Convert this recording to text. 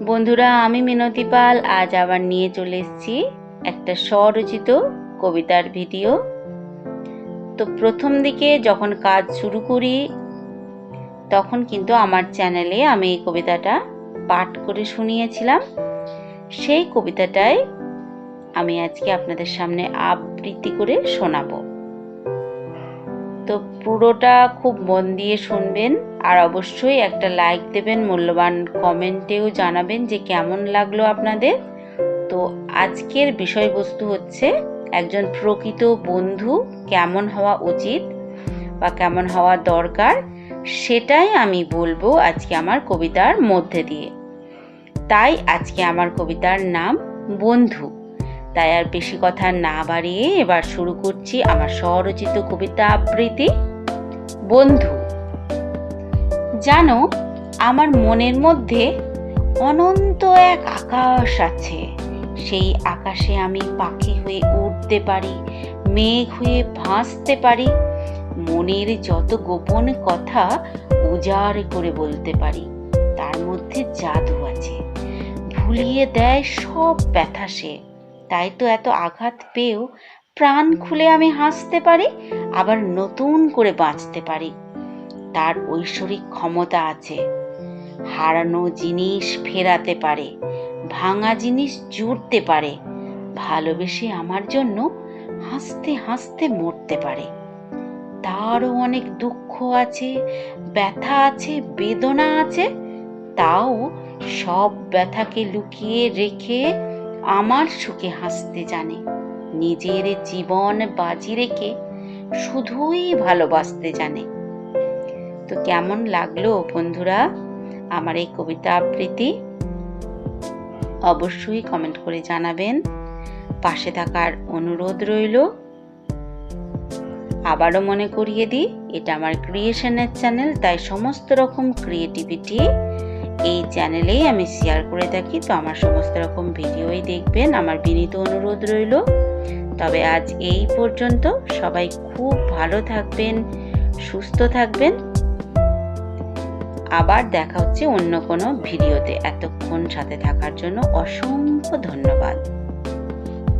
বন্ধুরা, আমি মিনতি পাল আজ আবার নিয়ে চলে এসেছি একটা স্বরচিত কবিতার ভিডিও। তো প্রথম দিকে যখন কাজ শুরু করি তখন কিন্তু আমার চ্যানেলে আমি এই কবিতাটা পাঠ করে শুনিয়েছিলাম। সেই কবিতাটাই আমি আজকে আপনাদের সামনে আবৃত্তি করে শোনাবো। তো পুরোটা খুব মন দিয়ে শুনবেন, আর অবশ্যই একটা লাইক দেবেন, মূল্যবান কমেন্টেও জানাবেন যে কেমন লাগলো আপনাদের। তো আজকের বিষয়বস্তু হচ্ছে একজন প্রকৃত বন্ধু কেমন হওয়া উচিত বা কেমন হওয়া দরকার, সেটাই আমি বলবো আজকে আমার কবিতার মধ্যে দিয়ে। তাই আজকে আমার কবিতার নাম বন্ধু। তাই আর বেশি কথা না বাড়িয়ে এবার শুরু করছি আমার স্বরচিত কবিতা আবৃত্তি, বন্ধু। জানো, আমার মনের মধ্যে অনন্ত এক আকাশ আছে। সেই আকাশে আমি পাখি হয়ে উড়তে পারি, মেঘ হয়ে ভাসতে পারি, মনের যত গোপন কথা উজাড় করে বলতে পারি। তার মধ্যে জাদু আছে, ভুলিয়ে দেয় সব ব্যথা সে। তাই তো এত আঘাত পেয়েও প্রাণ খুলে আমি হাসতে পারি, আবার নতুন করে বাঁচতে পারি। তার ঐশ্বরিক ক্ষমতা আছে, হারানো জিনিস ফেরাতে পারে, ভাঙা জিনিস জুড়তে পারে, ভালোবেসে আমার জন্য হাসতে হাসতে মরতে পারে। তারও অনেক দুঃখ আছে, ব্যথা আছে, বেদনা আছে, তাও সব ব্যথাকে লুকিয়ে রেখে আমার সুখে হাসতে জানে। নিজের জীবন বাজি রেখে শুধুই ভালোবাসতে জানে। তো কেমন লাগলো বন্ধুরা আমার এই কবিতা আবৃত্তি? অবশ্যই কমেন্ট করে জানাবেন। পাশে থাকার অনুরোধ রইল। আবারও মনে করিয়ে দিই, এটা আমার ক্রিয়েশনের চ্যানেল, তাই সমস্ত রকম ক্রিয়েটিভিটি এই চ্যানেলেই আমি শেয়ার করে থাকি। তো আমার সমস্ত রকম ভিডিওই দেখবেন, আমার বিনীত অনুরোধ রইল। তবে আজ এই পর্যন্ত। সবাই খুব ভালো থাকবেন, সুস্থ থাকবেন। আবার দেখা হচ্ছে অন্য কোনো ভিডিওতে। এতক্ষণ সাথে থাকার জন্য অসংখ্য ধন্যবাদ।